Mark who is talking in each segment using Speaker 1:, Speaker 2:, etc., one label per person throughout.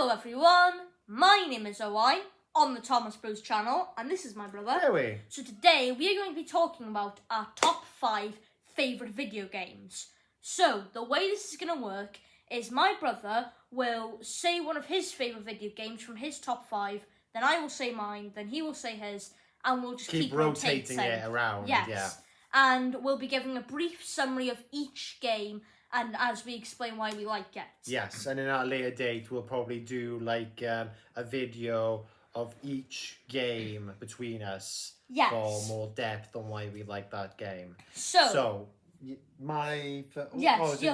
Speaker 1: Hello everyone, my name is Owain on the Thomas Bros channel, and this is my brother.
Speaker 2: Hey.
Speaker 1: So today we are going to be talking about our top 5 favourite video games. So the way this is going to work is my brother will say one of his favourite video games from his top 5, then I will say mine, then he will say his, and we'll just keep
Speaker 2: rotating it around.
Speaker 1: Yes.
Speaker 2: Yeah.
Speaker 1: And we'll be giving a brief summary of each game, and as we explain why we like it.
Speaker 2: Yes, and in our later date, we'll probably do like a video of each game between us for more depth on why we like that game. So
Speaker 1: you're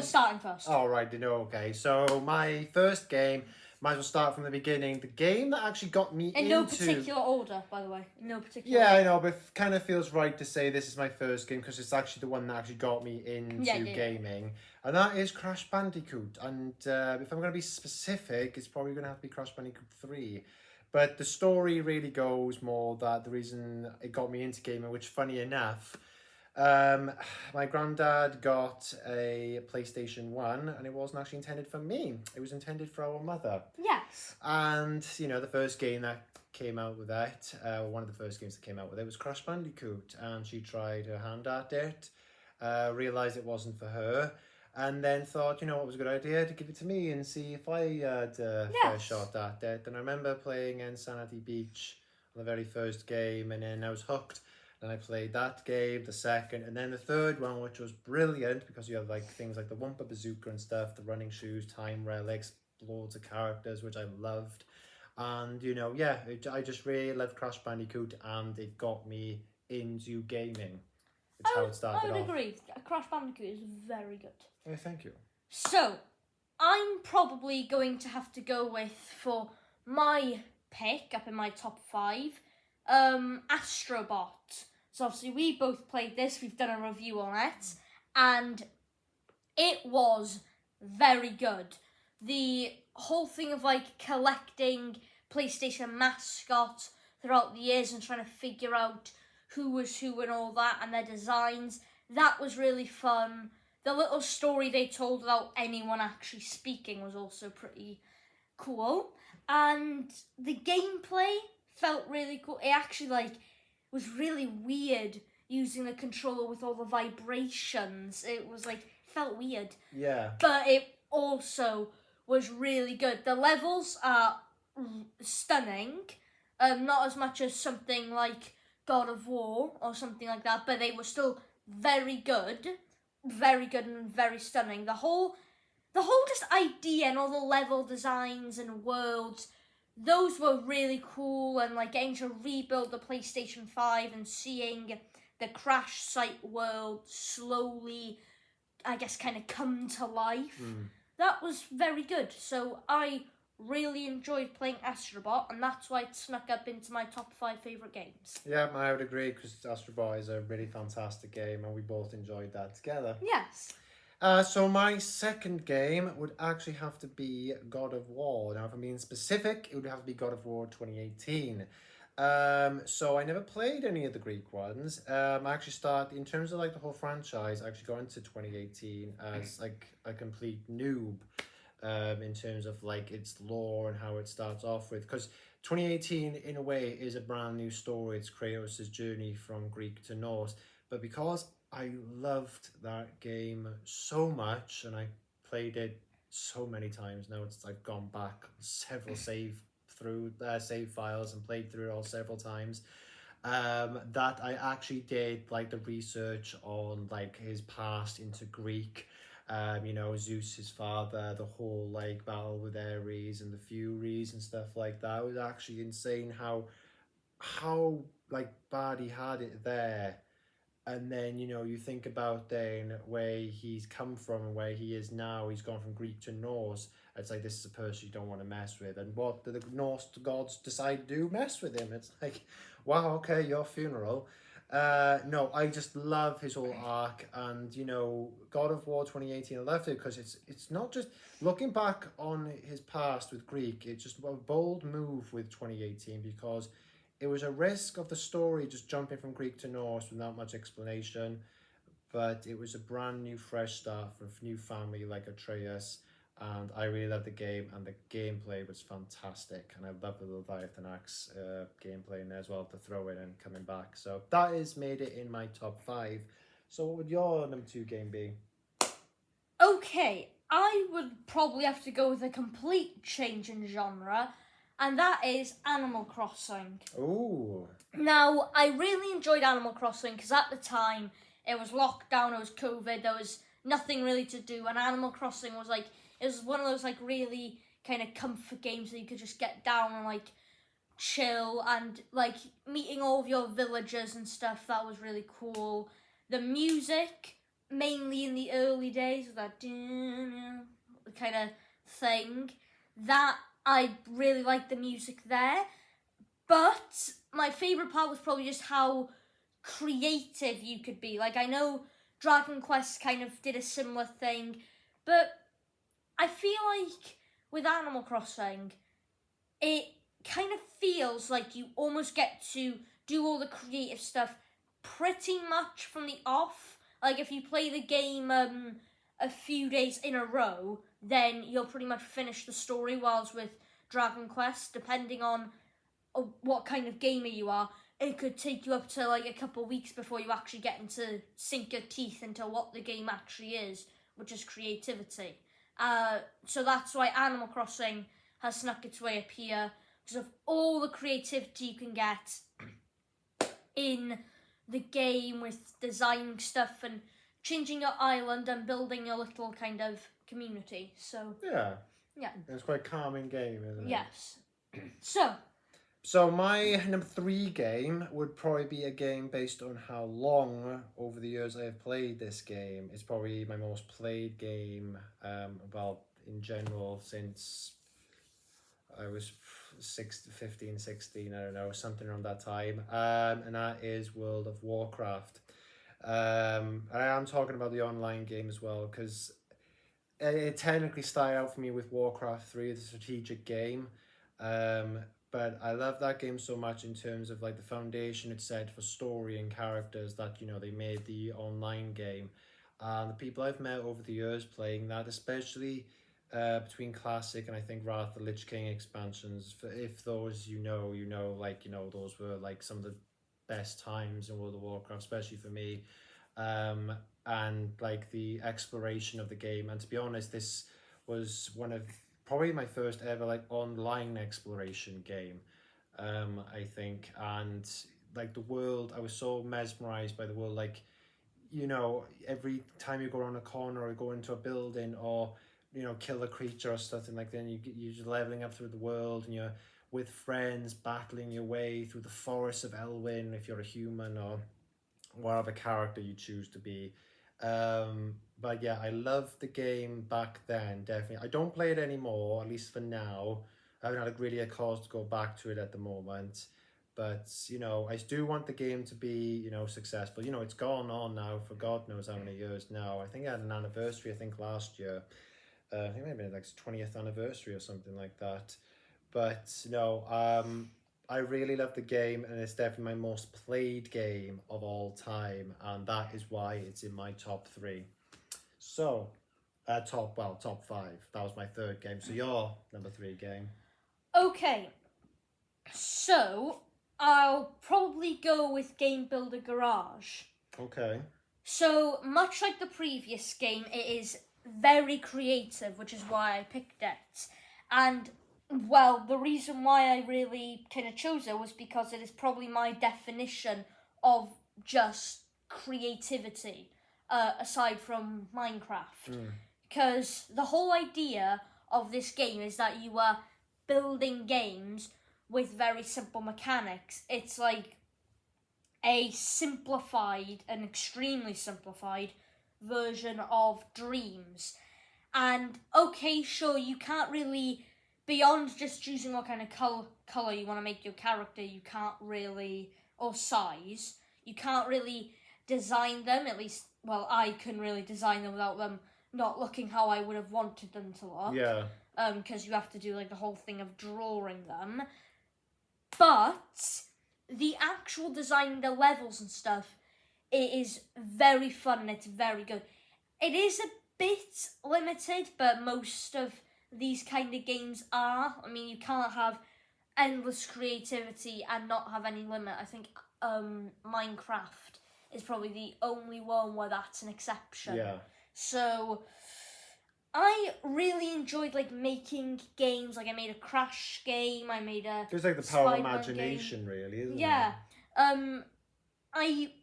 Speaker 1: starting first.
Speaker 2: Oh, right, okay. So my first game, might as well start from the beginning. The game that actually got me
Speaker 1: in no particular order, by the way. In no particular
Speaker 2: order.
Speaker 1: I
Speaker 2: know, but it kind of feels right to say this is my first game because it's actually the one that actually got me into gaming. And that is Crash Bandicoot. And if I'm going to be specific, it's probably going to have to be Crash Bandicoot 3. But the story really goes more that the reason it got me into gaming, which funny enough, my granddad got a PlayStation 1 and it wasn't actually intended for me. It was intended for our mother.
Speaker 1: Yes.
Speaker 2: And, the first game that came out with that, one of the first games that came out with it was Crash Bandicoot. And she tried her hand at it, realised it wasn't for her, and then thought, what was a good idea to give it to me and see if I had a fair shot at it. And I remember playing Insanity Beach on the very first game, and then I was hooked. Then I played that game, the second, and then the third one, which was brilliant because you have like things like the Wumpa Bazooka and stuff, the running shoes, time relics, loads of characters, which I loved. And, I just really loved Crash Bandicoot, and it got me into gaming. It's how it started off.
Speaker 1: I would agree. Crash Bandicoot is very good.
Speaker 2: Oh, thank you. So,
Speaker 1: I'm probably going to have to go with, for my pick up in my top 5, Astrobot. So obviously we both played this, we've done a review on it, and it was very good. The whole thing of like collecting PlayStation mascots throughout the years and trying to figure out who was who and all that, and their designs, that was really fun. The little story they told without anyone actually speaking was also pretty cool. And the gameplay felt really cool. It actually was really weird using the controller with all the vibrations. It was felt weird.
Speaker 2: Yeah.
Speaker 1: But it also was really good. The levels are stunning. Not as much as something like God of War or something like that, but they were still very good. Very good and very stunning. The whole just idea and all the level designs and worlds, those were really cool, and getting to rebuild the PlayStation 5 and seeing the crash site world slowly, I guess, kind of come to life. That was very good. So I really enjoyed playing Astrobot, and that's why it snuck up into my top 5 favourite games.
Speaker 2: Yeah, I would agree, because Astrobot is a really fantastic game, and we both enjoyed that together.
Speaker 1: Yes.
Speaker 2: So my second game would actually have to be God of War. Now, if I'm being specific, it would have to be God of War 2018. So I never played any of the Greek ones. I actually started, in terms of the whole franchise, I actually got into 2018 as a complete noob. In terms of its lore and how it starts off with, because 2018 in a way is a brand new story. It's Kratos' journey from Greek to Norse, but because I loved that game so much and I played it so many times now, I've gone back several save files and played through it all several times, that I actually did the research on his past into Greek. Zeus, his father, the whole battle with Ares and the Furies and stuff like that. It was actually insane how bad he had it there. And then, you think about then where he's come from and where he is now. He's gone from Greek to Norse. It's this is a person you don't want to mess with. And what did the Norse gods decide to do? Mess with him. It's wow, okay, your funeral. No, I just love his whole arc, and God of War 2018, I loved it because it's not just looking back on his past with Greek, it's just a bold move with 2018 because it was a risk of the story just jumping from Greek to Norse without much explanation, but it was a brand new fresh start for a new family like Atreus, and I really loved the game, and the gameplay was fantastic, and I love the Leviathan Axe gameplay in there as well to throw in and coming back. So that has made it in my top 5. So what would your number 2 game be?
Speaker 1: Okay, I would probably have to go with a complete change in genre, and that is Animal Crossing.
Speaker 2: Ooh.
Speaker 1: Now, I really enjoyed Animal Crossing because at the time it was lockdown, it was COVID, there was nothing really to do, and Animal Crossing was like, it was one of those like really kind of comfort games that you could just get down and like chill, and like meeting all of your villagers and stuff, that was really cool. The music, mainly in the early days, with that kind of thing, that I really liked the music there. But my favourite part was probably just how creative you could be. Like, I know Dragon Quest kind of did a similar thing, but I feel like with Animal Crossing, it kind of feels like you almost get to do all the creative stuff pretty much from the off. Like, if you play the game a few days in a row, then you'll pretty much finish the story, whilst with Dragon Quest, depending on what kind of gamer you are, it could take you up to like a couple of weeks before you actually get into sink your teeth into what the game actually is, which is creativity. So that's why Animal Crossing has snuck its way up here, because of all the creativity you can get in the game with designing stuff and changing your island and building a little kind of community. So
Speaker 2: Yeah.
Speaker 1: yeah.
Speaker 2: It's quite a calming game, isn't it?
Speaker 1: Yes. So
Speaker 2: my number 3 game would probably be a game based on how long over the years I have played this game. It's probably my most played game, in general, since I was 15, 16, I don't know, something around that time. And that is World of Warcraft. And I am talking about the online game as well, because it technically started out for me with Warcraft 3, the strategic game. But I love that game so much in terms of like the foundation it set for story and characters that, they made the online game. And the people I've met over the years playing that, especially between Classic and I think Wrath of the Lich King expansions, if those those were like some of the best times in World of Warcraft, especially for me. And like the exploration of the game. And to be honest, this was one of probably my first ever like online exploration game, I think. And like the world, I was so mesmerized by the world. Like, every time you go around a corner or go into a building or kill a creature or something like that, and you're just leveling up through the world, and you're with friends battling your way through the forests of Elwyn if you're a human, or whatever character you choose to be. But yeah, I loved the game back then, definitely. I don't play it anymore, at least for now. I haven't had really a cause to go back to it at the moment. But, I do want the game to be, successful. It's gone on now for God knows how many years now. I think it had an anniversary, I think, last year. I think maybe like 20th anniversary or something like that. But, I really love the game, and it's definitely my most played game of all time, and that is why it's in my top 3. So, top 5. That was my 3rd game. So your number 3 game.
Speaker 1: okay, so I'll probably go with Game Builder Garage.
Speaker 2: Okay.
Speaker 1: So much like the previous game, it is very creative, which is why I picked it. And well, the reason why I really kind of chose it was because it is probably my definition of just creativity, aside from Minecraft. Because the whole idea of this game is that you are building games with very simple mechanics. It's like a simplified, an extremely simplified version of Dreams. And okay, sure, you can't really, beyond just choosing what kind of colour you want to make your character, you can't really, or size, you can't really design them, at least, well, I couldn't really design them without them not looking how I would have wanted them to look.
Speaker 2: Yeah.
Speaker 1: Because you have to do like the whole thing of drawing them. But the actual design, the levels and stuff, it is very fun and it's very good. It is a bit limited, but most of these kind of games are. I mean, you can't have endless creativity and not have any limit. I think Minecraft is probably the only one where that's an exception.
Speaker 2: Yeah.
Speaker 1: So I really enjoyed like making games. Like I made a Crash game. I made a.
Speaker 2: It's like the power of
Speaker 1: Spider-Man
Speaker 2: imagination, really, isn't
Speaker 1: Yeah.
Speaker 2: it?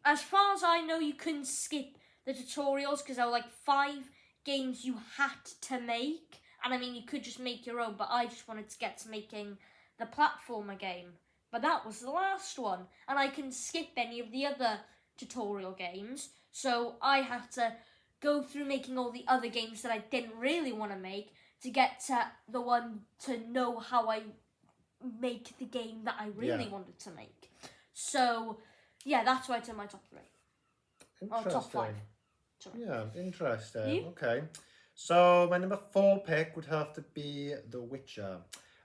Speaker 1: As far as I know, you couldn't skip the tutorials because there were like 5 games you had to make. And I mean, you could just make your own, but I just wanted to get to making the platformer game. But that was the last one. And I can skip any of the other tutorial games. So I had to go through making all the other games that I didn't really want to make to get to the one to know how I make the game that I really wanted to make. So, yeah, that's why it's in my top 3. Or top 5. Sorry.
Speaker 2: Yeah, interesting.
Speaker 1: You?
Speaker 2: Okay. So my number 4 pick would have to be The Witcher.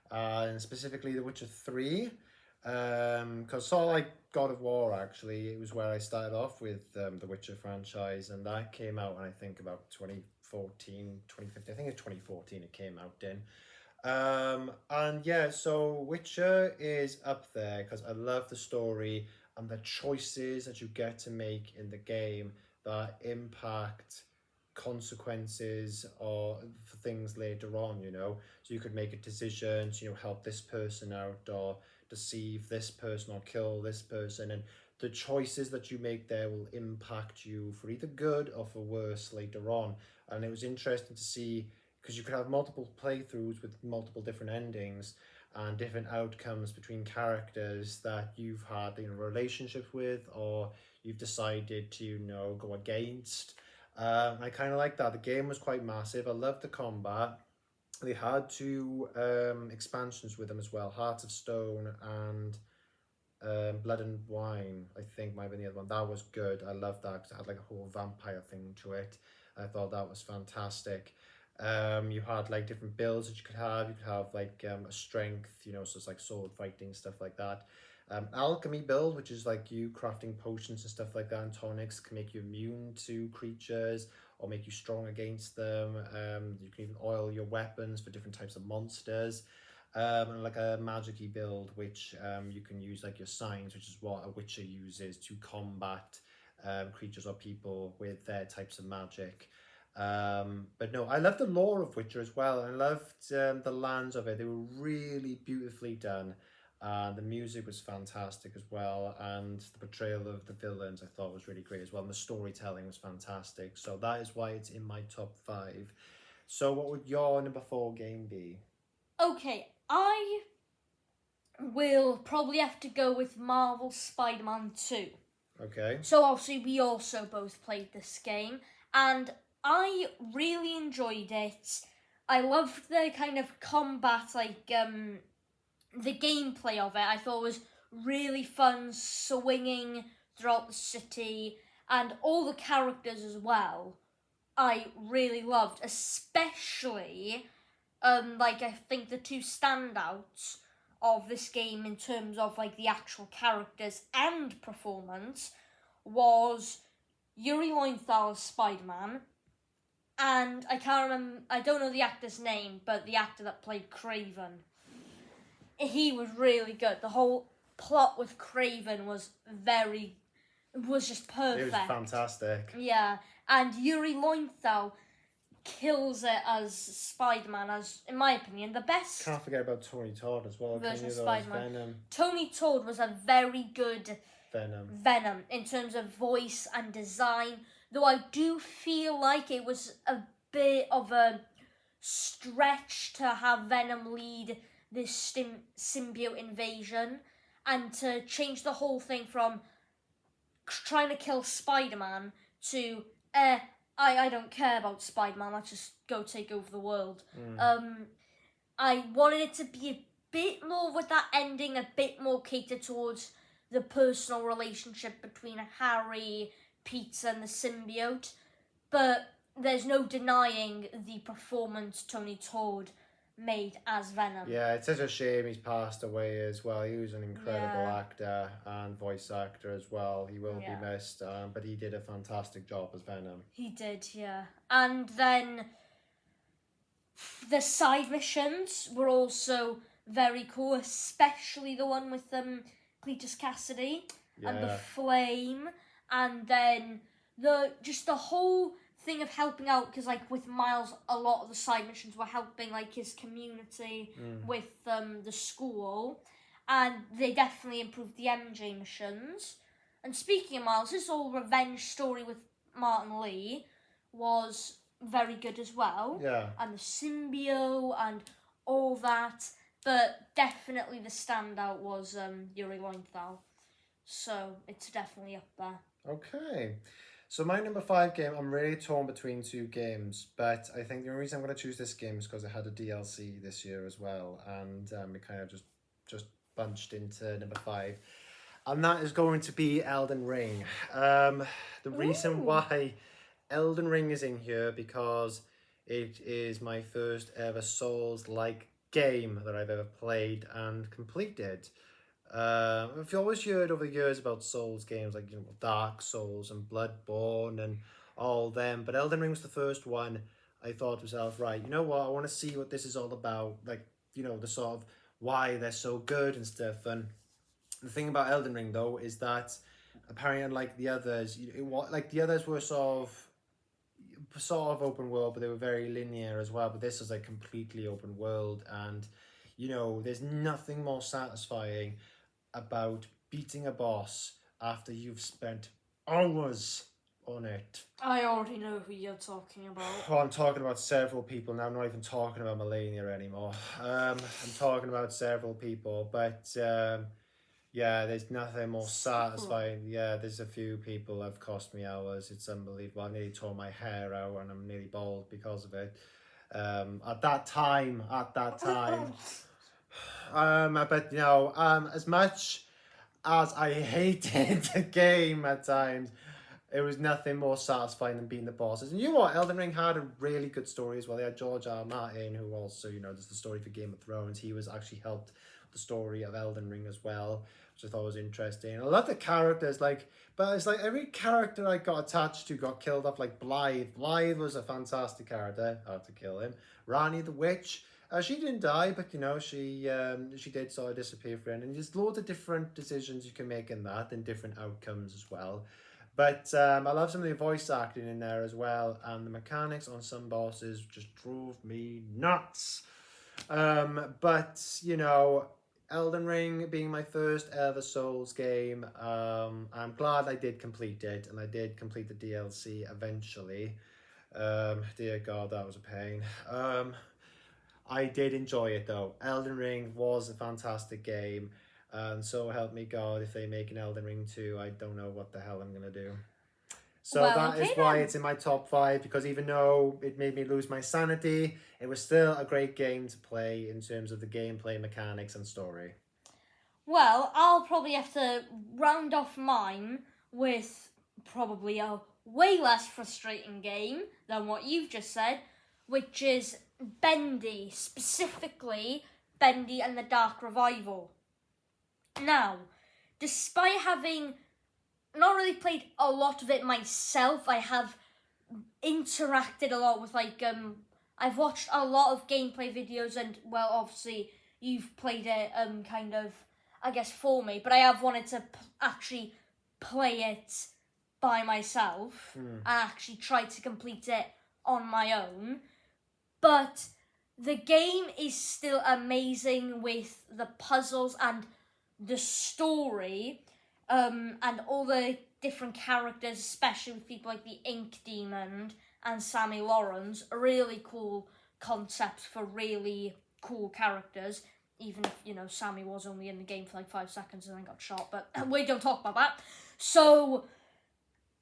Speaker 2: And specifically The Witcher 3. Because sort of like God of War, actually, it was where I started off with the Witcher franchise, and that came out, I think, about 2014, 2015. I think it's 2014 it came out in. And yeah, so Witcher is up there because I love the story and the choices that you get to make in the game that impact consequences or for things later on, you know. So you could make a decision to, you know, help this person out or deceive this person or kill this person, and the choices that you make there will impact you for either good or for worse later on. And it was interesting to see because you could have multiple playthroughs with multiple different endings and different outcomes between characters that you've had, you know, relationships with or you've decided to, you know, go against. I kind of like that. The game was quite massive. I loved the combat. They had 2 expansions with them as well, Heart of Stone and Blood and Wine, I think might have been the other one. That was good. I loved that because it had like a whole vampire thing to it. I thought that was fantastic. You had like different builds that you could have. You could have like a strength, you know, so it's like sword fighting, stuff like that. Alchemy build, which is like you crafting potions and stuff like that, and tonics can make you immune to creatures or make you strong against them. You can even oil your weapons for different types of monsters. And like a magic-y build, which you can use like your signs, which is what a witcher uses to combat creatures or people with their types of magic. But no, I love the lore of Witcher as well. I loved the lands of it. They were really beautifully done. The music was fantastic as well, and the portrayal of the villains I thought was really great as well, and the storytelling was fantastic. So that is why it's in my top 5. So what would your number 4 game be?
Speaker 1: Okay, I will probably have to go with Marvel Spider-Man 2.
Speaker 2: Okay.
Speaker 1: So obviously we also both played this game, and I really enjoyed it. I loved the kind of combat, like the gameplay of it. I thought it was really fun, swinging throughout the city, and all the characters as well. I really loved, especially like I think the 2 standouts of this game in terms of like the actual characters and performance was Yuri Lowenthal as Spider-Man, and I can't remember, I don't know the actor's name, but the actor that played Kraven. He was really good. The whole plot with Kraven was just perfect.
Speaker 2: It was fantastic.
Speaker 1: Yeah, and Yuri Lowenthal kills it as Spider-Man, as, in my opinion, the best
Speaker 2: Can't forget about Tony Todd as well.
Speaker 1: version of
Speaker 2: Can you,
Speaker 1: Spider-Man.
Speaker 2: Venom.
Speaker 1: Tony Todd was a very good
Speaker 2: Venom.
Speaker 1: Venom in terms of voice and design, though I do feel like it was a bit of a stretch to have Venom lead this symbiote invasion and to change the whole thing from trying to kill Spider-Man to I don't care about Spider-Man, let's just go take over the world. I wanted it to be a bit more with that ending, a bit more catered towards the personal relationship between Harry, Peter and the symbiote, but there's no denying the performance Tony Todd made as Venom.
Speaker 2: Yeah, it's such a shame he's passed away as well. He was an incredible
Speaker 1: Yeah.
Speaker 2: actor and voice actor as well. He will
Speaker 1: Yeah.
Speaker 2: be missed, but he did a fantastic job as Venom.
Speaker 1: He did, yeah. And then the side missions were also very cool, especially the one with Cletus Cassidy and the
Speaker 2: Yeah,
Speaker 1: flame, and then the whole thing of helping out, because like with Miles, a lot of the side missions were helping like his community with the school, and they definitely improved the MJ missions. And speaking of Miles, his whole revenge story with Martin Lee was very good as well,
Speaker 2: yeah.
Speaker 1: and the symbiote and all that. But definitely the standout was Yuri Lowenthal. So it's definitely up there.
Speaker 2: Okay. So my number 5 game, I'm really torn between 2 games, but I think the only reason I'm going to choose this game is because it had a DLC this year as well, and it kind of just bunched into number 5. And that is going to be Elden Ring. The reason
Speaker 1: Ooh.
Speaker 2: why Elden Ring is in here because it is my first ever Souls-like game that I've ever played and completed. I've always heard over the years about Souls games like Dark Souls and Bloodborne and all them, but Elden Ring was the first one. I thought to myself, right, you know what? I want to see what this is all about, like the sort of why they're so good and stuff. And the thing about Elden Ring though is that apparently, unlike the others, the others were sort of open world, but they were very linear as well. But this is like completely open world, and there's nothing more satisfying about beating a boss after you've spent hours on it.
Speaker 1: I already know who you're talking about.
Speaker 2: Oh, I'm talking about several people now. I'm not even talking about Melania anymore. I'm talking about several people, but yeah, there's nothing more satisfying. Yeah, there's a few people that have cost me hours. It's unbelievable. I nearly tore my hair out and I'm nearly bald because of it. At that time, but as much as I hated the game at times, it was nothing more satisfying than beating the bosses. And you know what? Elden Ring had a really good story as well. They had George R. R. Martin, who also, does the story for Game of Thrones. He was actually helped the story of Elden Ring as well, which I thought was interesting. I love the characters, but it's like every character I got attached to got killed off. Like Blythe. Blythe was a fantastic character. I had to kill him. Rani the Witch. She didn't die, but she did sort of disappear for it. And there's loads of different decisions you can make in that, and different outcomes as well. But I love some of the voice acting in there as well, and the mechanics on some bosses just drove me nuts. But Elden Ring being my first ever Souls game, I'm glad I did complete it, and I did complete the DLC eventually. Dear God, that was a pain. I did enjoy it though. Elden Ring was a fantastic game. And so help me God, if they make an Elden Ring 2, I don't know what the hell I'm going to do. So that is why it's in my top 5, because even though it made me lose my sanity, it was still a great game to play in terms of the gameplay, mechanics and story.
Speaker 1: Well, I'll probably have to round off mine with probably a way less frustrating game than what you've just said, which is Bendy, specifically Bendy and the Dark Revival. Now, despite having not really played a lot of it myself, I have interacted a lot with I've watched a lot of gameplay videos, and well, obviously you've played it kind of, I guess, for me, but I have wanted to actually play it by myself and actually try to complete it on my own. But the game is still amazing with the puzzles and the story, and all the different characters, especially with people like the Ink Demon and Sammy Lawrence. Really cool concepts for really cool characters, even if, Sammy was only in the game for like 5 seconds and then got shot, but we don't talk about that. So,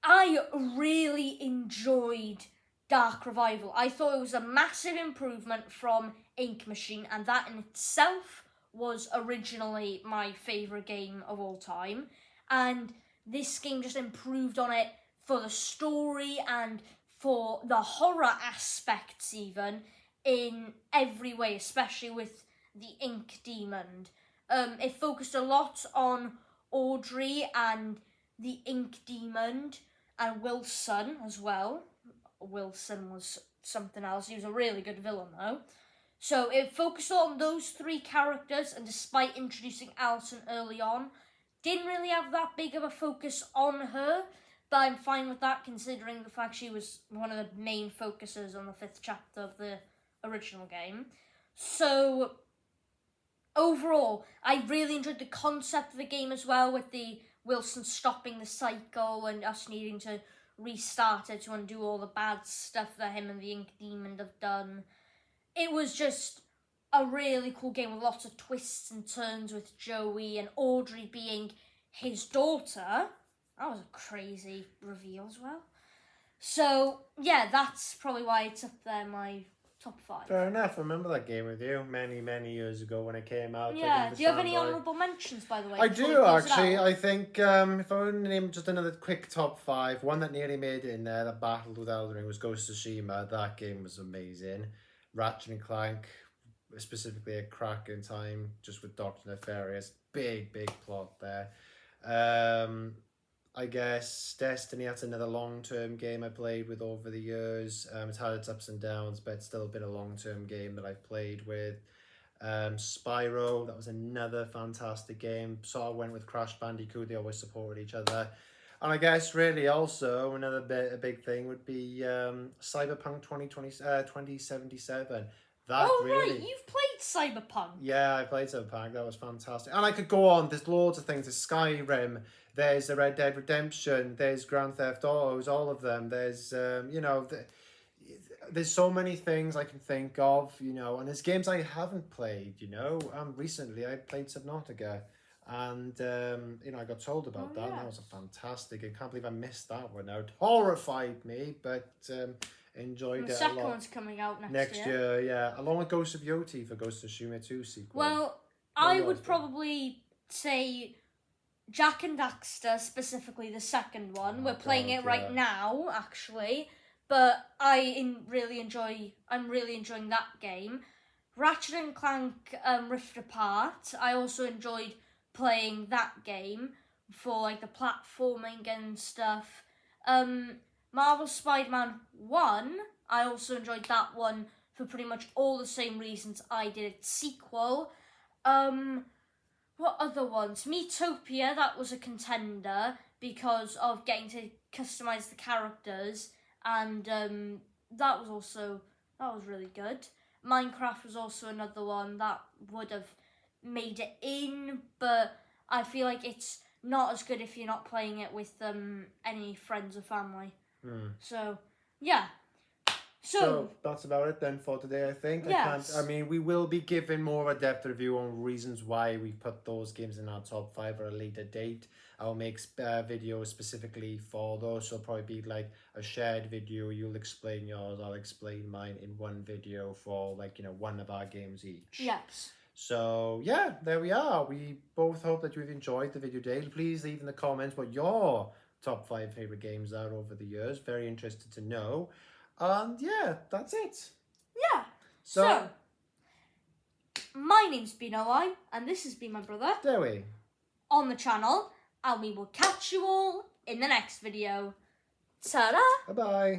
Speaker 1: I really enjoyed Dark Revival. I thought it was a massive improvement from Ink Machine, and that in itself was originally my favourite game of all time. And this game just improved on it for the story and for the horror aspects even. in every way, especially with the Ink Demon. It focused a lot on Audrey and the Ink Demon and Wilson as well. Wilson was something else. He was a really good villain though. So it focused on those three characters, and despite introducing Alison early on, didn't really have that big of a focus on her, but I'm fine with that considering the fact she was one of the main focuses on the 5th chapter of the original game. So overall, I really enjoyed the concept of the game as well, with the Wilson stopping the cycle and us needing to restart it to undo all the bad stuff that him and the Ink Demon have done. It was just a really cool game with lots of twists and turns with Joey and Audrey being his daughter. That was a crazy reveal as well. So, yeah, that's probably why it's up there, my top 5.
Speaker 2: Fair enough. I remember that game with you many years ago when it came out.
Speaker 1: Yeah, do you have any honourable mentions, by the way?
Speaker 2: I
Speaker 1: before we
Speaker 2: do,
Speaker 1: close it
Speaker 2: actually.
Speaker 1: out?
Speaker 2: I think if I were to name just another quick top 5, one that nearly made it in there, that battled with Elden Ring, was Ghost of Tsushima. That game was amazing. Ratchet and Clank, specifically a cracking time, just with Dr. Nefarious. Big plot there. I guess Destiny, that's another long-term game I played with over the years. It's had its ups and downs, but it's still been a long-term game that I've played with. Spyro, that was another fantastic game. Sort of went with Crash Bandicoot, they always supported each other. And I guess really also a big thing would be Cyberpunk 2077. That
Speaker 1: Oh,
Speaker 2: really...
Speaker 1: right, you've played Cyberpunk.
Speaker 2: Yeah, I played Cyberpunk. That was fantastic. And I could go on. There's loads of things. There's Skyrim. There's the Red Dead Redemption. There's Grand Theft Autos. All of them. There's, there's so many things I can think of, And there's games I haven't played, Recently, I played Subnautica. And, I got told about that. And that was a fantastic. I can't believe I missed that one out. Horrified me, but... enjoyed
Speaker 1: And the
Speaker 2: it a
Speaker 1: second
Speaker 2: lot.
Speaker 1: one's coming out
Speaker 2: Next year, yeah. Along with Ghost of Yoti for Ghost of Tsushima 2 sequel.
Speaker 1: Well, I would probably say Jak and Daxter, specifically the second one. We're playing it right now, actually. But I'm really enjoying that game. Ratchet and Clank Rift Apart. I also enjoyed playing that game for like the platforming and stuff. Marvel Spider-Man 1, I also enjoyed that one for pretty much all the same reasons I did its sequel. What other ones? Miitopia, that was a contender because of getting to customize the characters, and that was really good. Minecraft was also another one that would have made it in, but I feel like it's not as good if you're not playing it with any friends or family. So, yeah. So
Speaker 2: that's about it then for today, I think.
Speaker 1: Yes.
Speaker 2: We will be giving more of a depth review on reasons why we put those games in our top 5 at a later date. I'll make videos specifically for those. So it'll probably be like a shared video. You'll explain yours, I'll explain mine in one video for one of our games each.
Speaker 1: yes.
Speaker 2: So, yeah, there we are. We both hope that you've enjoyed the video today. Please leave in the comments what your top 5 favourite games are over the years. Very interested to know. And, yeah, that's it.
Speaker 1: Yeah. So my name's been Oli, and this has been my brother,
Speaker 2: Dewey,
Speaker 1: on the channel, and we will catch you all in the next video. Ta-da!
Speaker 2: Bye-bye.